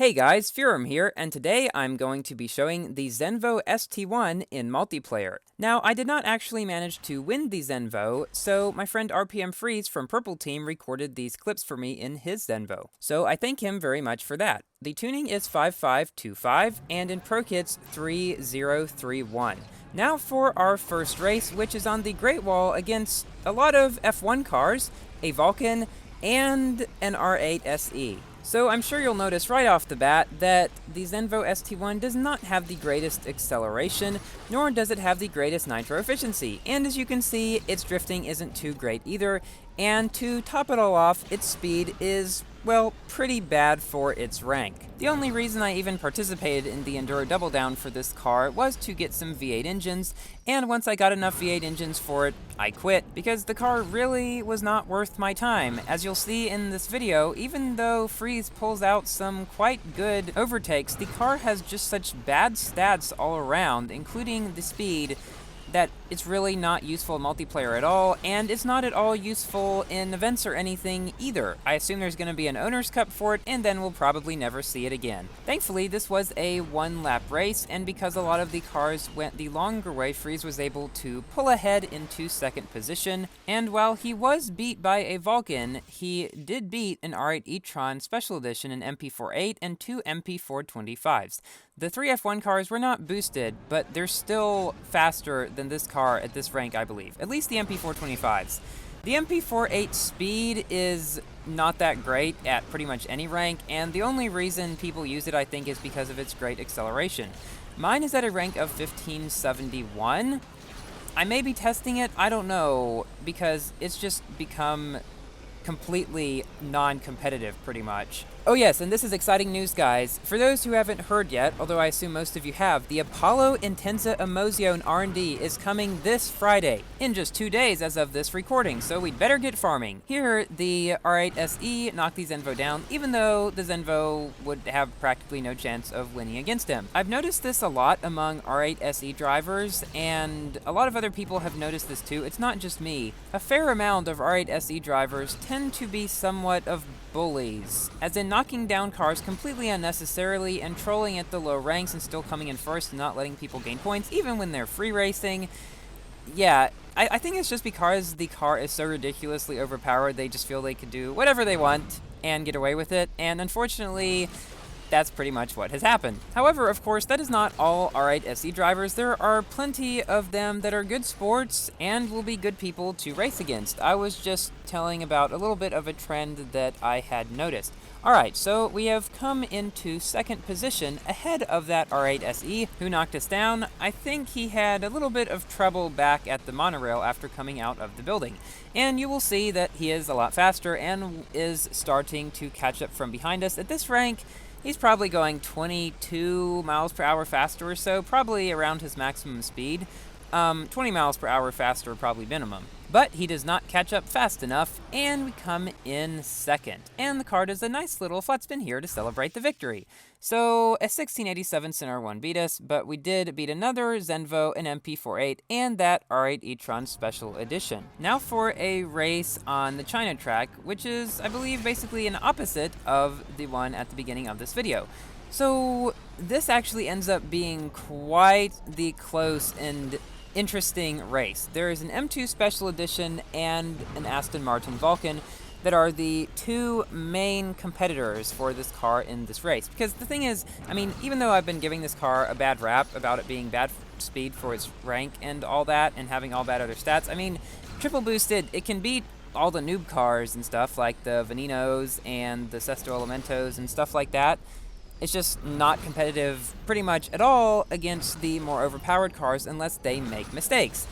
Hey guys, Furum here, and today I'm going to be showing the Zenvo ST1 in multiplayer. Now, I did not actually manage to win the Zenvo, so my friend RPM Freeze from Purple Team recorded these clips for me in his Zenvo. So I thank him very much for that. The tuning is 5525, and in Pro Kits 3031. Now for our first race, which is on the Great Wall against a lot of F1 cars, a Vulcan, and an R8 SE. So I'm sure you'll notice right off the bat that the Zenvo ST1 does not have the greatest acceleration, nor does it have the greatest nitro efficiency, and as you can see, its drifting isn't too great either, and to top it all off, its speed is, well, pretty bad for its rank. The only reason I even participated in the Enduro Double Down for this car was to get some V8 engines, and once I got enough V8 engines for it, I quit, because the car really was not worth my time. As you'll see in this video, even though Freeze pulls out some quite good overtakes, the car has just such bad stats all around, including the speed, that it's really not useful in multiplayer at all, and it's not at all useful in events or anything either. I assume there's going to be an Owner's Cup for it, and then we'll probably never see it again. Thankfully, this was a one-lap race, and because a lot of the cars went the longer way, Freeze was able to pull ahead into second position, and while he was beat by a Vulcan, he did beat an R8 e-tron Special Edition, an MP48, and two MP425s. The three F1 cars were not boosted, but they're still faster than this car at this rank, I believe. At least the MP425s. The MP48 speed is not that great at pretty much any rank, and the only reason people use it, I think, is because of its great acceleration. Mine is at a rank of 1571. I may be testing it, I don't know, because it's just become completely non-competitive, pretty much. Oh yes, and this is exciting news, guys. For those who haven't heard yet, although I assume most of you have, the Apollo Intensa Emozione R&D is coming this Friday, in just 2 days as of this recording, so we'd better get farming. Here, the R8 SE knocked the Zenvo down, even though the Zenvo would have practically no chance of winning against him. I've noticed this a lot among R8 SE drivers, and a lot of other people have noticed this too. It's not just me. A fair amount of R8 SE drivers tend to be somewhat of bullies, as in knocking down cars completely unnecessarily and trolling at the low ranks and still coming in first and not letting people gain points, even when they're free racing. Yeah, I think it's just because the car is so ridiculously overpowered, they just feel they could do whatever they want and get away with it, and unfortunately, that's pretty much what has happened. However, of course, that is not all R8 SE drivers. There are plenty of them that are good sports and will be good people to race against. I was just telling about a little bit of a trend that I had noticed. Alright, so we have come into second position ahead of that R8 SE who knocked us down. I think he had a little bit of trouble back at the monorail after coming out of the building. And you will see that he is a lot faster and is starting to catch up from behind us. At this rank, he's probably going 22 miles per hour faster or so, probably around his maximum speed. 20 miles per hour faster, probably minimum. But he does not catch up fast enough, and we come in second. And the car does a nice little flat spin here to celebrate the victory. So, a 1687 Centaur 1 beat us, but we did beat another Zenvo, an MP48, and that R8 e-tron Special Edition. Now for a race on the China track, which is, I believe, basically an opposite of the one at the beginning of this video. So, this actually ends up being quite the close and interesting race. There is an M2 Special Edition and an Aston Martin Vulcan that are the two main competitors for this car in this race. Because the thing is, I mean, even though I've been giving this car a bad rap about it being bad speed for its rank and all that, and having all bad other stats, I mean, triple boosted, it can beat all the noob cars and stuff, like the Veninos and the Sesto Elementos and stuff like that. It's just not competitive pretty much at all against the more overpowered cars unless they make mistakes.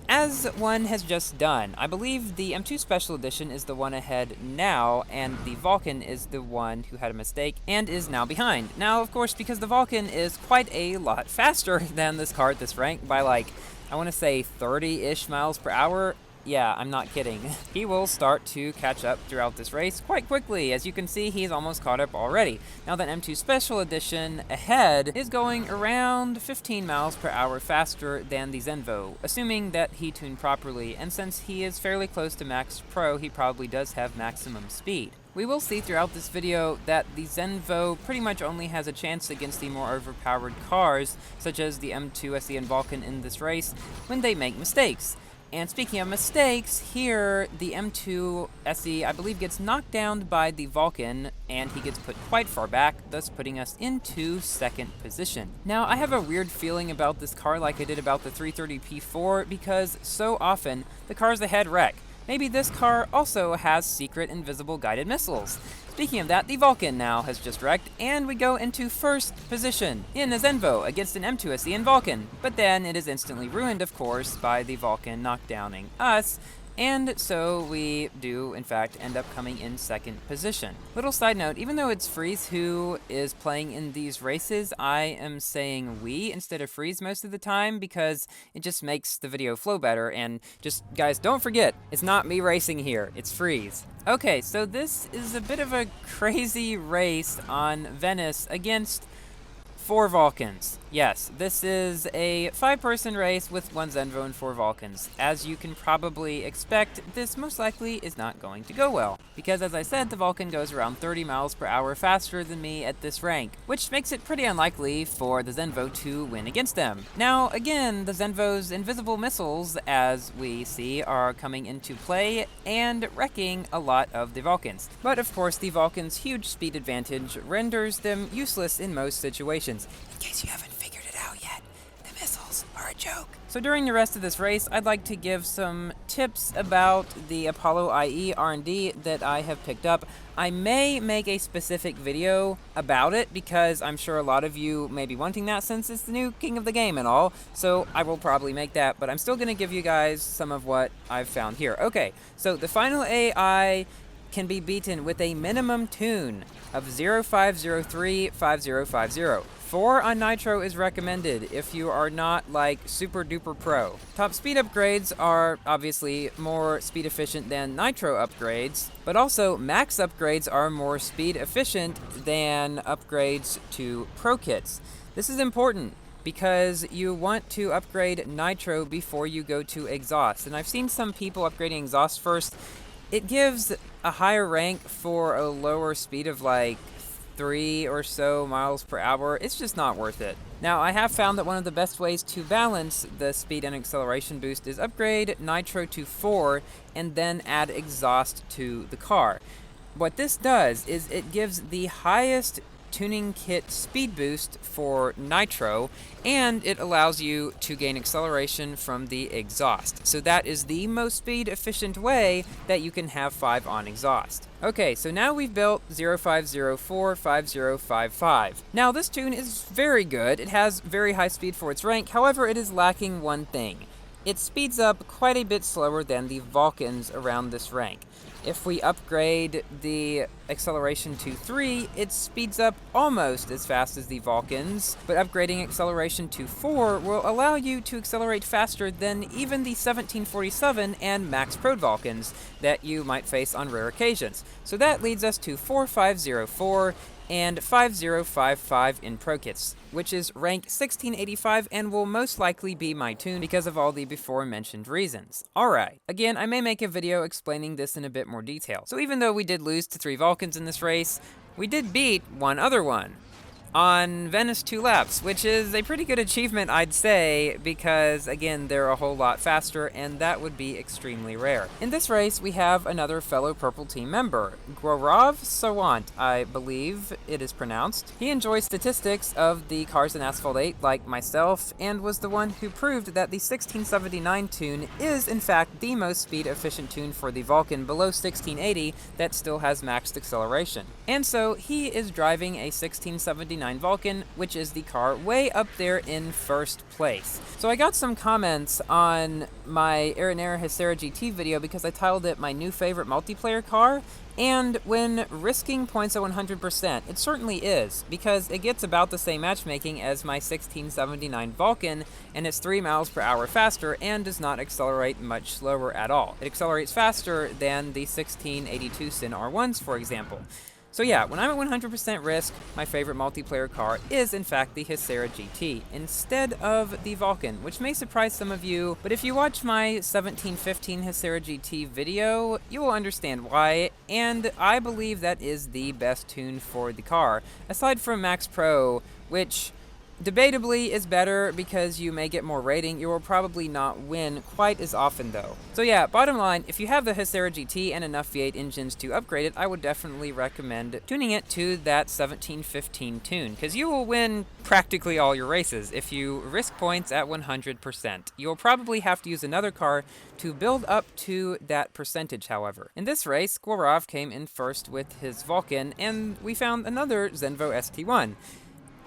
As one has just done, I believe the M2 Special Edition is the one ahead now, and the Vulcan is the one who had a mistake and is now behind. Now, of course, because the Vulcan is quite a lot faster than this car at this rank by, like, I want to say 30-ish miles per hour. yeah, I'm not kidding. He will start to catch up throughout this race quite quickly. As you can see, he's almost caught up already. Now that M2 Special Edition ahead is going around 15 miles per hour faster than the Zenvo, assuming that he tuned properly, and since he is fairly close to Max Pro, he probably does have maximum speed. We will see throughout this video that the Zenvo pretty much only has a chance against the more overpowered cars, such as the M2 SE and Vulcan in this race, when they make mistakes. And speaking of mistakes, here the M2 SE, I believe, gets knocked down by the Vulcan, and he gets put quite far back, thus putting us into second position. Now, I have a weird feeling about this car like I did about the 330 P4, because so often the cars ahead wreck. Maybe this car also has secret invisible guided missiles. Speaking of that, the Vulcan now has just wrecked, and we go into first position in a Zenvo against an M2 SE and Vulcan. But then it is instantly ruined, of course, by the Vulcan knockdowning us, and so we do, in fact, end up coming in second position. Little side note, even though it's Freeze who is playing in these races, I am saying we instead of Freeze most of the time because it just makes the video flow better, and just, guys, don't forget, it's not me racing here, it's Freeze. Okay, so this is a bit of a crazy race on Venice against 4 Vulcans. Yes, this is a 5-person race with 1 Zenvo and 4 Vulcans. As you can probably expect, this most likely is not going to go well, because as I said, the Vulcan goes around 30 miles per hour faster than me at this rank, which makes it pretty unlikely for the Zenvo to win against them. Now, again, the Zenvo's invisible missiles, as we see, are coming into play and wrecking a lot of the Vulcans. But of course, the Vulcans' huge speed advantage renders them useless in most situations. In case you haven't figured it out yet, the missiles are a joke. So during the rest of this race, I'd like to give some tips about the Apollo IE R&D that I have picked up. I may make a specific video about it because I'm sure a lot of you may be wanting that since it's the new king of the game and all, so I will probably make that, but I'm still going to give you guys some of what I've found here. Okay, so the final AI can be beaten with a minimum tune of 05035050. 4 on Nitro is recommended if you are not like super duper pro. Top speed upgrades are obviously more speed efficient than Nitro upgrades, but also max upgrades are more speed efficient than upgrades to pro kits. This is important because you want to upgrade Nitro before you go to exhaust, and I've seen some people upgrading exhaust first. It gives a higher rank for a lower speed of like 3 or so miles per hour. It's just not worth it. Now, I have found that one of the best ways to balance the speed and acceleration boost is upgrade Nitro to 4 and then add exhaust to the car. What this does is it gives the highest tuning kit speed boost for Nitro, and it allows you to gain acceleration from the exhaust. So that is the most speed efficient way that you can have 5 on exhaust. Okay, so now we've built 05045055. Now this tune is very good. It has very high speed for its rank, however it is lacking one thing. It speeds up quite a bit slower than the Vulcans around this rank. If we upgrade the acceleration to 3, it speeds up almost as fast as the Vulcans, but upgrading acceleration to 4 will allow you to accelerate faster than even the 1747 and Max Pro Vulcans that you might face on rare occasions. So that leads us to 4504 and 5055 in Pro Kits, which is rank 1685 and will most likely be my tune because of all the before mentioned reasons. Alright, again, I may make a video explaining this in a bit more detail. So even though we did lose to 3 Vulcans in this race, we did beat one other one on Venice 2 laps, which is a pretty good achievement, I'd say, because, again, they're a whole lot faster, and that would be extremely rare. In this race, we have another fellow Purple Team member, Gaurav Sawant, I believe it is pronounced. He enjoys statistics of the cars in Asphalt 8, like myself, and was the one who proved that the 1679 tune is, in fact, the most speed-efficient tune for the Vulcan below 1680 that still has maxed acceleration. And so, he is driving a 1679 1679 Vulcan, which is the car way up there in first place. So I got some comments on my Air Hycera GT video because I titled it my new favorite multiplayer car, and when risking points at 100%, it certainly is, because it gets about the same matchmaking as my 1679 Vulcan, and it's 3 miles per hour faster and does not accelerate much slower at all. It accelerates faster than the 1682 Sin R1s, for example. So yeah, when I'm at 100% risk, my favorite multiplayer car is in fact the Hycera GT, instead of the Vulcan, which may surprise some of you, but if you watch my 1715 Hycera GT video, you will understand why, and I believe that is the best tune for the car, aside from Max Pro, which debatably is better because you may get more rating. You will probably not win quite as often though. So yeah, bottom line, if you have the Hycera GT and enough V8 engines to upgrade it, I would definitely recommend tuning it to that 1715 tune, because you will win practically all your races if you risk points at 100%. You'll probably have to use another car to build up to that percentage, however. In this race, Gorov came in first with his Vulcan, and we found another Zenvo ST1.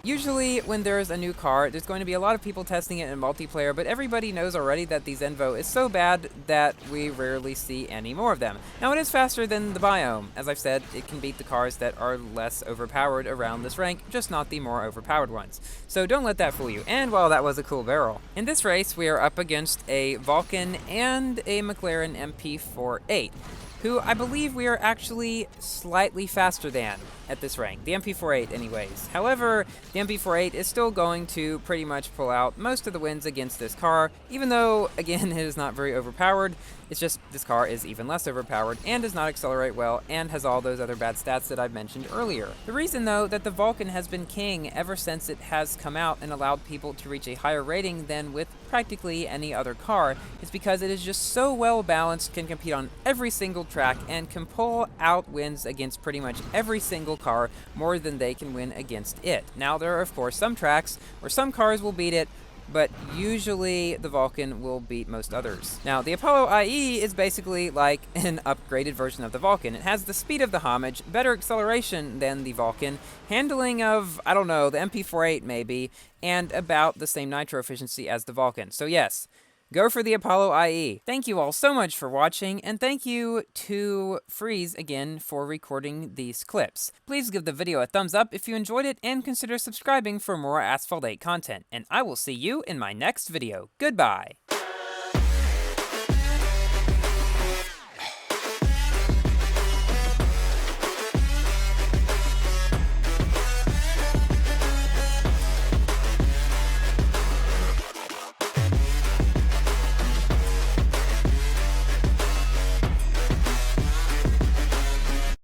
Usually, when there's a new car, there's going to be a lot of people testing it in multiplayer, but everybody knows already that the Zenvo is so bad that we rarely see any more of them. Now, it is faster than the Biome. As I've said, it can beat the cars that are less overpowered around this rank, just not the more overpowered ones. So don't let that fool you. And, well, that was a cool barrel. In this race, we are up against a Vulcan and a McLaren MP48. Who I believe we are actually slightly faster than at this rank, the MP48 anyways. However, the MP48 is still going to pretty much pull out most of the wins against this car, even though, again, it is not very overpowered. It's just this car is even less overpowered and does not accelerate well and has all those other bad stats that I mentioned earlier. The reason, though, that the Vulcan has been king ever since it has come out and allowed people to reach a higher rating than with practically any other car is because it is just so well balanced, can compete on every single track, and can pull out wins against pretty much every single car more than they can win against it. Now, there are, of course, some tracks where some cars will beat it, but usually the Vulcan will beat most others. Now, the Apollo IE is basically like an upgraded version of the Vulcan. It has the speed of the Homage, better acceleration than the Vulcan, handling of, I don't know, the MP48 maybe, and about the same nitro efficiency as the Vulcan. So yes, go for the Apollo IE. Thank you all so much for watching, and thank you to Freeze again for recording these clips. Please give the video a thumbs up if you enjoyed it, and consider subscribing for more Asphalt 8 content. And I will see you in my next video. Goodbye!